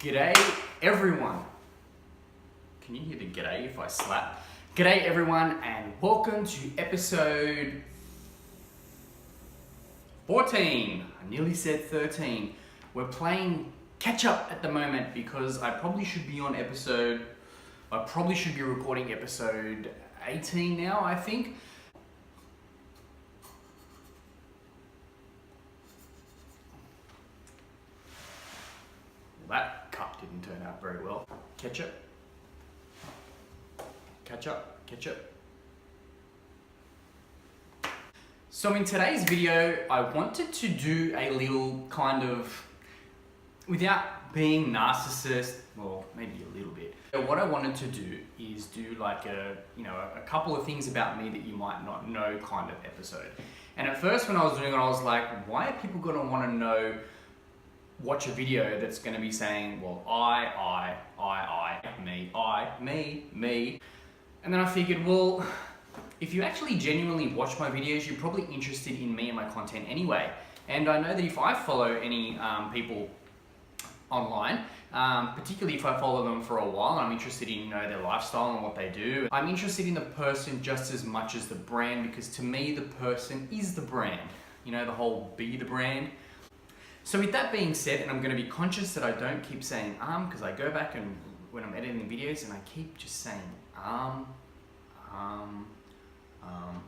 G'day everyone. Can you hear the g'day if I slap? G'day everyone and welcome to episode 14. I nearly said 13. We're playing Ketchup at the moment because I probably should be recording episode 18 now, I think. That cup didn't turn out very well. Ketchup. So in today's video, I wanted to do a little kind of, without being narcissist, well, maybe a little bit. What I wanted to do is do like a couple of things about me that you might not know kind of episode. And at first when I was doing it, I was like, why are people gonna wanna know, watch a video that's gonna be saying, well, I, me. And then I figured, well, if you actually genuinely watch my videos, you're probably interested in me and my content anyway. And I know that if I follow any people online, particularly if I follow them for a while, I'm interested in their lifestyle and what they do. I'm interested in the person just as much as the brand, because to me, the person is the brand. You know, the whole be the brand. So with that being said, and I'm going to be conscious that I don't keep saying because I go back and when I'm editing videos and I keep just saying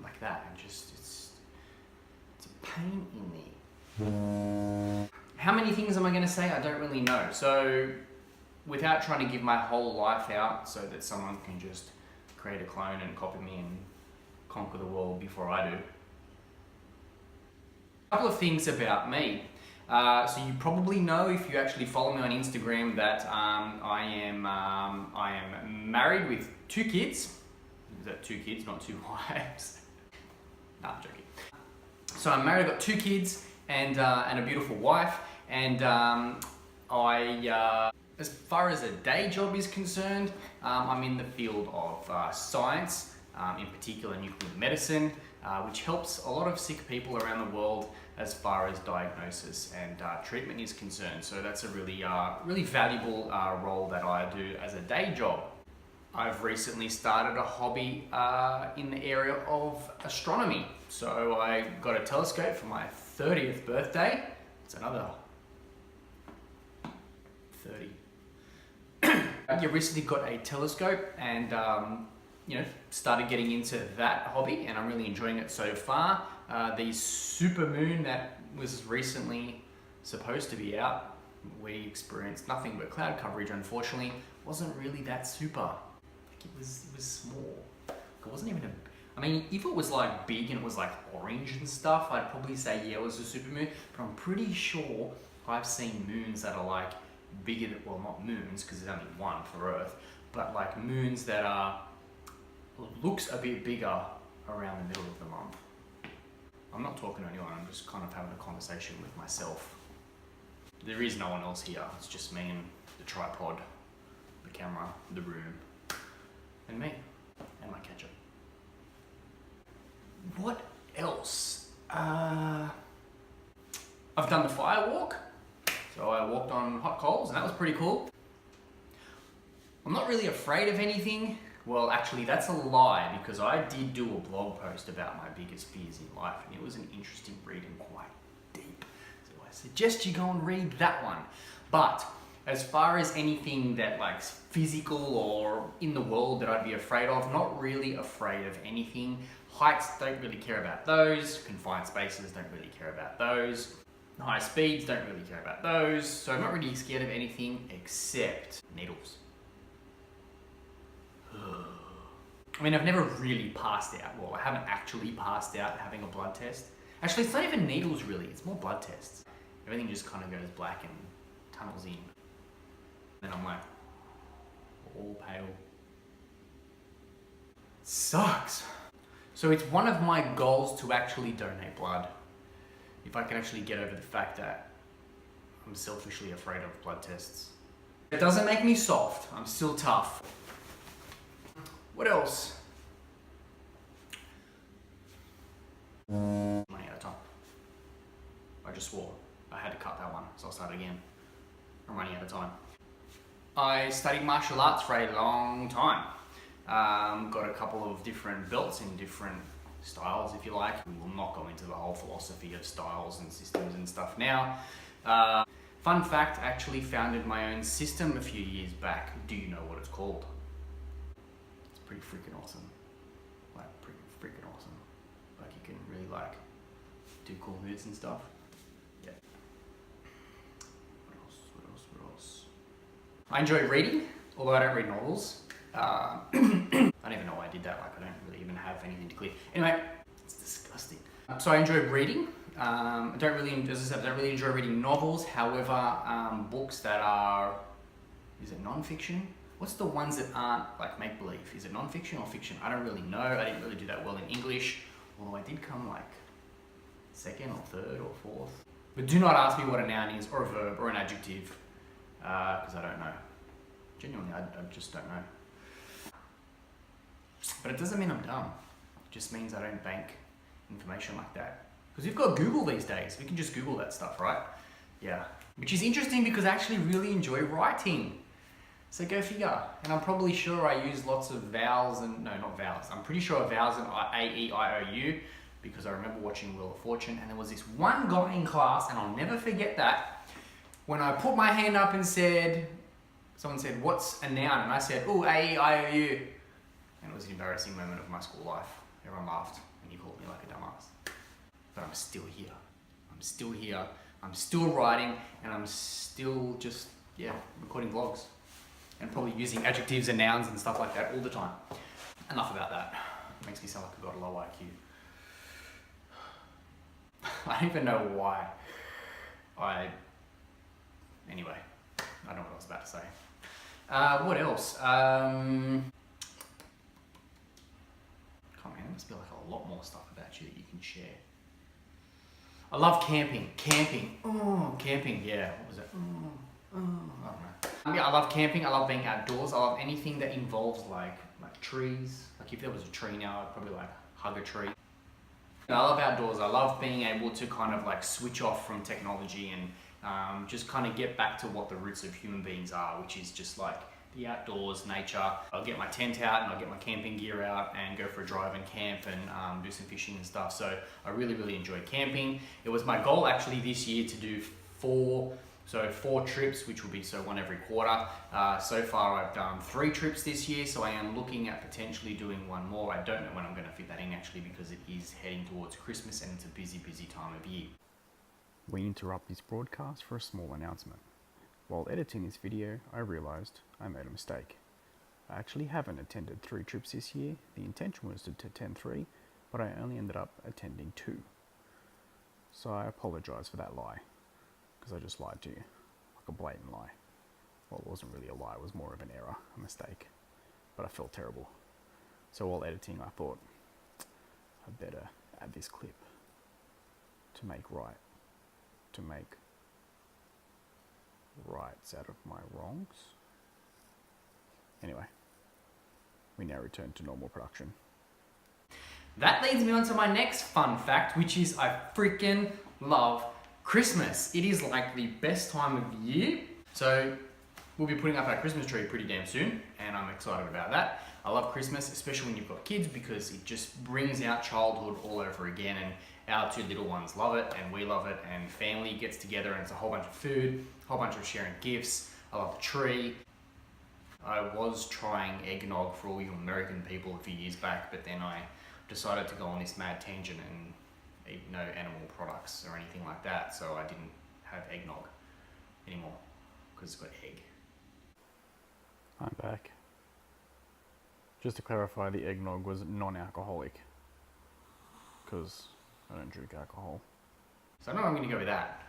like that, and just it's a pain in the. How many things am I going to say? I don't really know. So without trying to give my whole life out so that someone can just create a clone and copy me and conquer the world before I do. A couple of things about me. So you probably know, if you actually follow me on Instagram, that I am married with 2 kids. Is that 2 kids, not 2 wives? No, I'm joking. So I'm married, I've got 2 kids and a beautiful wife. And as far as a day job is concerned, I'm in the field of science, in particular nuclear medicine, which helps a lot of sick people around the world as far as diagnosis and treatment is concerned. So that's a really valuable role that I do as a day job. I've recently started a hobby in the area of astronomy. So I got a telescope for my 30th birthday. It's another 30. I recently got a telescope and started getting into that hobby, and I'm really enjoying it so far. The super moon that was recently supposed to be out, we experienced nothing but cloud coverage, unfortunately. Wasn't really that super. Like it was small. It wasn't even I mean, if it was like big and it was like orange and stuff, I'd probably say yeah, it was a super moon, but I'm pretty sure I've seen moons that are like bigger than, well, not moons, because there's only one for Earth, but like moons that are, looks a bit bigger around the middle of the month. I'm not talking to anyone, I'm just kind of having a conversation with myself. There is no one else here, it's just me and the tripod, the camera, the room, and me, and my ketchup. What else? I've done the Firewalk, so I walked on hot coals and that was pretty cool. I'm not really afraid of anything. Well, actually, that's a lie, because I did do a blog post about my biggest fears in life, and it was an interesting read and quite deep. So I suggest you go and read that one. But as far as anything that like physical or in the world that I'd be afraid of, not really afraid of anything. Heights, don't really care about those. Confined spaces, don't really care about those. High speeds, don't really care about those. So I'm not really scared of anything except needles. I mean, I've never really passed out. Well, I haven't actually passed out having a blood test. Actually, it's not even needles really, it's more blood tests. Everything just kind of goes black and tunnels in. Then I'm like, all pale. Sucks. So it's one of my goals to actually donate blood. If I can actually get over the fact that I'm selfishly afraid of blood tests. It doesn't make me soft, I'm still tough. What else? Running out of time. just swore. I had to cut that one, so I'll start again. I'm running out of time. I studied martial arts for a long time. Got a couple of different belts in different styles, if you like. We will not go into the whole philosophy of styles and systems and stuff now. Fun fact, actually founded my own system a few years back. Do you know what it's called? It's pretty freaking awesome. Like, pretty freaking awesome. Like, you can really, like, do cool moves and stuff. Yeah. What else? I enjoy reading, although I don't read novels. I don't even know why I did that. Like, I don't really even have anything to clear. Anyway, it's disgusting. So I enjoy reading. I don't really, as I said, I don't really enjoy reading novels. However, books that are, is it non-fiction? What's the ones that aren't like make-believe? Is it non-fiction or fiction? I don't really know. I didn't really do that well in English. Although I did come like second or third or fourth. But do not ask me what a noun is, or a verb, or an adjective, because I don't know. Genuinely, I just don't know. But it doesn't mean I'm dumb. It just means I don't bank information like that. Because we've got Google these days. We can just Google that stuff, right? Yeah. Which is interesting because I actually really enjoy writing. So go figure. And I'm probably sure I use lots of vowels and, no, not vowels. I'm pretty sure vowels and A, E, I, O, U, because I remember watching Wheel of Fortune, and there was this one guy in class, and I'll never forget that, when I put my hand up and said, someone said, what's a noun? And I said, oh, A, E, I, O, U. And it was an embarrassing moment of my school life. Everyone laughed, and he called me like a dumbass. But I'm still here. I'm still here. I'm still writing, and I'm still just, yeah, recording vlogs. And probably using adjectives and nouns and stuff like that all the time. Enough about that. It makes me sound like I've got a low IQ. I don't even know why. Anyway, I don't know what I was about to say. What else? Come on, man, there must be like a lot more stuff about you that you can share. I love camping. Camping. Oh, camping. Yeah. What was it? I don't know. Yeah, I love camping. I love being outdoors. I love anything that involves like trees. Like if there was a tree now, I'd probably like hug a tree. I love outdoors. I love being able to kind of like switch off from technology and just kind of get back to what the roots of human beings are, which is just like the outdoors, nature. I'll get my tent out and I'll get my camping gear out and go for a drive and camp and do some fishing and stuff. So I really, really enjoy camping. It was my goal actually this year to do four trips, which will be one every quarter. So far I've done 3 trips this year, so I am looking at potentially doing one more. I don't know when I'm going to fit that in actually, because it is heading towards Christmas and it's a busy, busy time of year. We interrupt this broadcast for a small announcement. While editing this video, I realised I made a mistake. I actually haven't attended 3 trips this year. The intention was to attend 3, but I only ended up attending 2. So I apologise for that lie, because I just lied to you, like a blatant lie. Well, it wasn't really a lie, it was more of an error, a mistake, but I felt terrible. So while editing, I thought, I'd better add this clip to make rights out of my wrongs. Anyway, we now return to normal production. That leads me on to my next fun fact, which is I freaking love Christmas. It is like the best time of year. So we'll be putting up our Christmas tree pretty damn soon, and I'm excited about that. I love Christmas, especially when you've got kids, because it just brings out childhood all over again, and our 2 little ones love it, and we love it, and family gets together, and it's a whole bunch of food, a whole bunch of sharing gifts. I love the tree. I was trying eggnog for all you American people a few years back, but then I decided to go on this mad tangent and eat no animal products or anything like that, so I didn't have eggnog anymore, because it's got egg. I'm back. Just to clarify, the eggnog was non-alcoholic, because I don't drink alcohol. So I know I'm going to go with that.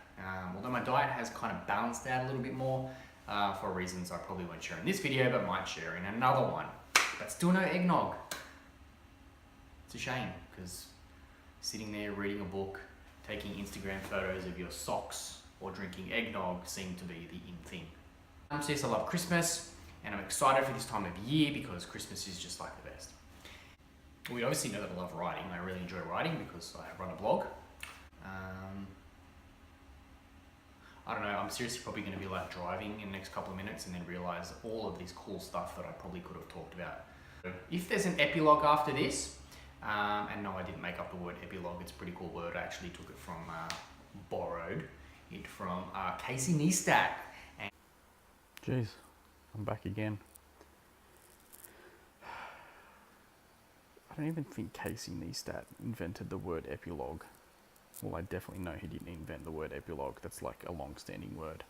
Although my diet has kind of balanced out a little bit more for reasons I probably won't share in this video, but might share in another one. But still no eggnog. It's a shame, because sitting there reading a book, taking Instagram photos of your socks, or drinking eggnog seem to be the in thing. So yes, I love Christmas, and I'm excited for this time of year because Christmas is just like the best. We obviously know that I love writing. I really enjoy writing because I run a blog. I don't know, I'm seriously probably going to be like driving in the next couple of minutes and then realize all of these cool stuff that I probably could have talked about. If there's an epilogue after this, and no, I didn't make up the word epilogue, it's a pretty cool word. I actually took it from, borrowed it from Casey Neistat. And Jeez, I'm back again. I don't even think Casey Neistat invented the word epilogue. Well, I definitely know he didn't invent the word epilogue. That's like a long-standing word.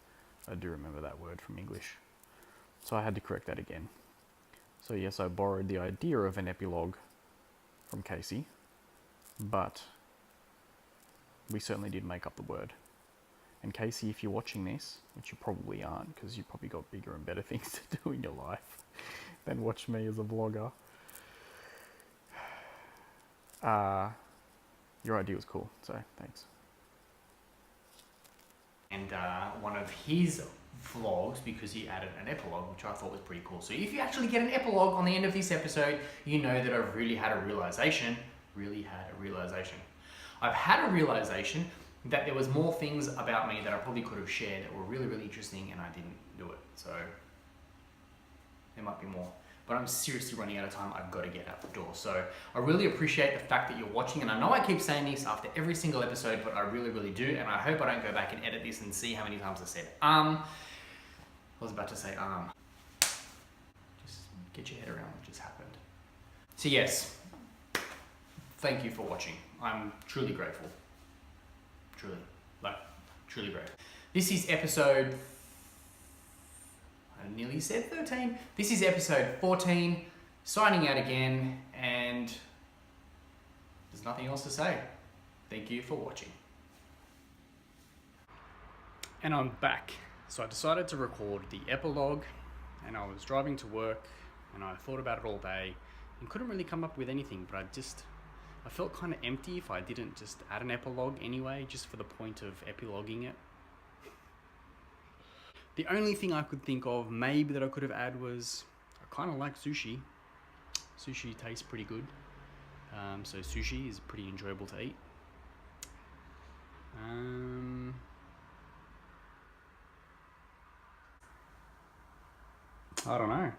I do remember that word from English. So I had to correct that again. So yes, I borrowed the idea of an epilogue from Casey, but we certainly did make up the word. And Casey, if you're watching this, which you probably aren't, because you've probably got bigger and better things to do in your life than watch me as a vlogger, your idea was cool, so thanks. And one of his vlogs, because he added an epilogue, which I thought was pretty cool. So if you actually get an epilogue on the end of this episode, you know that I've really had a realization. I've had a realization that there was more things about me that I probably could have shared that were really, really interesting, and I didn't do it. So there might be more. But I'm seriously running out of time. I've got to get out the door. So I really appreciate the fact that you're watching. And I know I keep saying this after every single episode, but I really, really do. And I hope I don't go back and edit this and see how many times I said I was about to say Just get your head around what just happened. So yes, thank you for watching. I'm truly grateful. Truly grateful. This is episode, I nearly said 13. This is episode 14, signing out again, and there's nothing else to say. Thank you for watching. And I'm back. So I decided to record the epilogue, and I was driving to work, and I thought about it all day, and couldn't really come up with anything, but I felt kind of empty if I didn't just add an epilogue anyway, just for the point of epiloguing it. The only thing I could think of maybe that I could have added was, I kind of like sushi. Sushi tastes pretty good. So sushi is pretty enjoyable to eat. I don't know.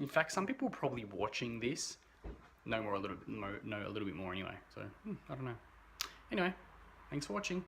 In fact, some people probably watching this know a little bit more anyway. So I don't know. Anyway, thanks for watching.